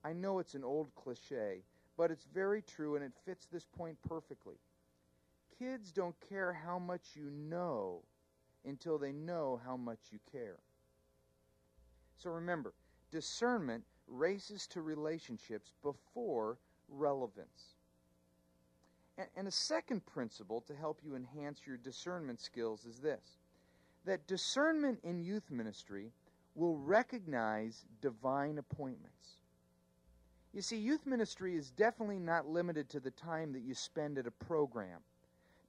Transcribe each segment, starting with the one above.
I know it's an old cliche, but it's very true and it fits this point perfectly. Kids don't care how much you know until they know how much you care. So remember, discernment races to relationships before relevance. And a second principle to help you enhance your discernment skills is this: that discernment in youth ministry will recognize divine appointments. You see, youth ministry is definitely not limited to the time that you spend at a program.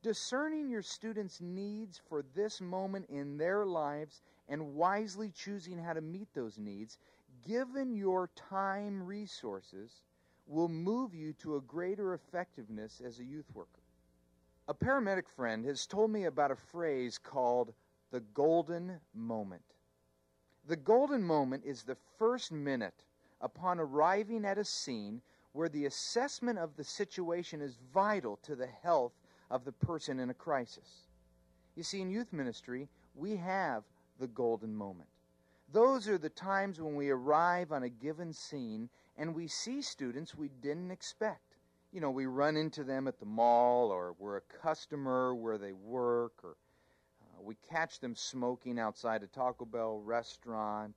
Discerning your students' needs for this moment in their lives and wisely choosing how to meet those needs, given your time resources, will move you to a greater effectiveness as a youth worker. A paramedic friend has told me about a phrase called the golden moment. The golden moment is the first minute upon arriving at a scene where the assessment of the situation is vital to the health of the person in a crisis. You see, in youth ministry, we have the golden moment. Those are the times when we arrive on a given scene and we see students we didn't expect. You know, we run into them at the mall, or we're a customer where they work, or we catch them smoking outside a Taco Bell restaurant.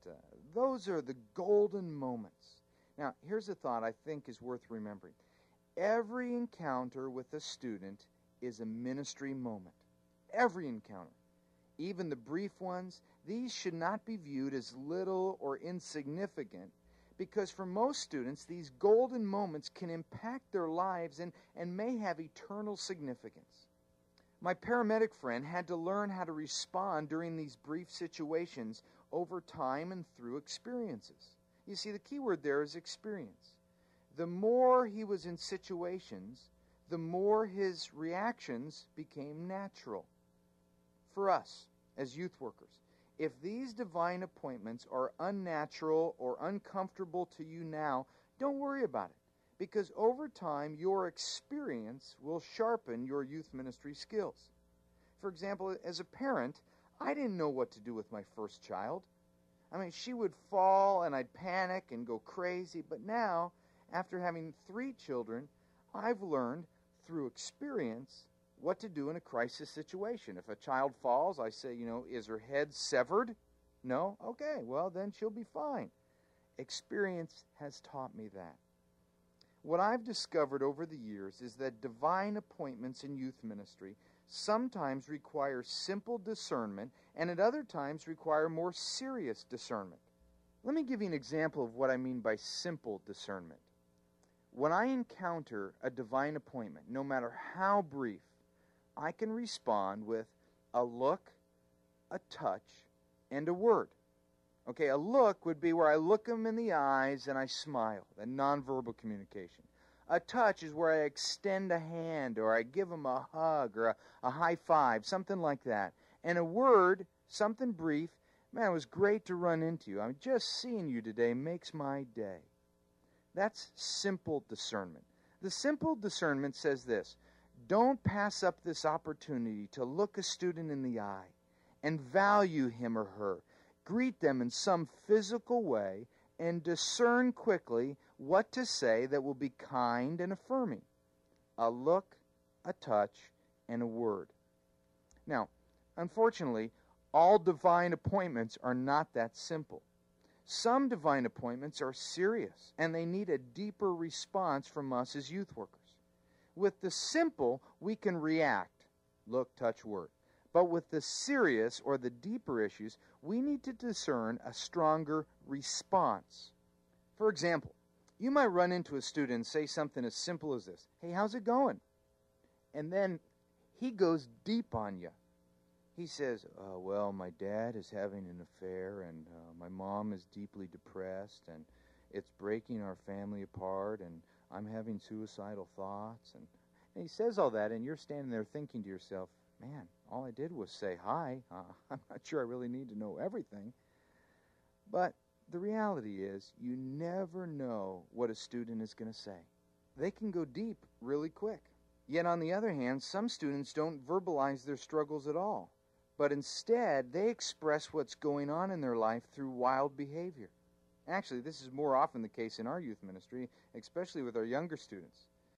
Those are the golden moments. Now, here's a thought I think is worth remembering. Every encounter with a student is a ministry moment. Every encounter. Even the brief ones, these should not be viewed as little or insignificant, because for most students, these golden moments can impact their lives and may have eternal significance. My paramedic friend had to learn how to respond during these brief situations over time and through experiences. You see, the key word there is experience. The more he was in situations, the more his reactions became natural. For us, as youth workers, if these divine appointments are unnatural or uncomfortable to you now, don't worry about it, because over time your experience will sharpen your youth ministry skills. For example, as a parent, I didn't know what to do with my first child. I mean, she would fall and I'd panic and go crazy, but now, after having 3 children, I've learned through experience what to do in a crisis situation. If a child falls, I say, is her head severed? No? Okay, well, then she'll be fine. Experience has taught me that. What I've discovered over the years is that divine appointments in youth ministry sometimes require simple discernment and at other times require more serious discernment. Let me give you an example of what I mean by simple discernment. When I encounter a divine appointment, no matter how brief, I can respond with a look, a touch, and a word. Okay, a look would be where I look them in the eyes and I smile, that nonverbal communication. A touch is where I extend a hand or I give them a hug or a high five, something like that. And a word, something brief, man, it was great to run into you. I'm just seeing you today makes my day. That's simple discernment. The simple discernment says this: don't pass up this opportunity to look a student in the eye and value him or her. Greet them in some physical way and discern quickly what to say that will be kind and affirming. A look, a touch, and a word. Now, unfortunately, all divine appointments are not that simple. Some divine appointments are serious, and they need a deeper response from us as youth workers. With the simple, we can react, look, touch, word. But with the serious or the deeper issues, we need to discern a stronger response. For example, you might run into a student and say something as simple as this: "Hey, how's it going?" And then he goes deep on you. He says, well, my dad is having an affair, and my mom is deeply depressed, and it's breaking our family apart, and I'm having suicidal thoughts. And he says all that, and you're standing there thinking to yourself, man, all I did was say hi. I'm not sure I really need to know everything. But the reality is, you never know what a student is going to say. They can go deep really quick. Yet on the other hand, some students don't verbalize their struggles at all, but instead they express what's going on in their life through wild behavior. Actually, this is more often the case in our youth ministry, especially with our younger students.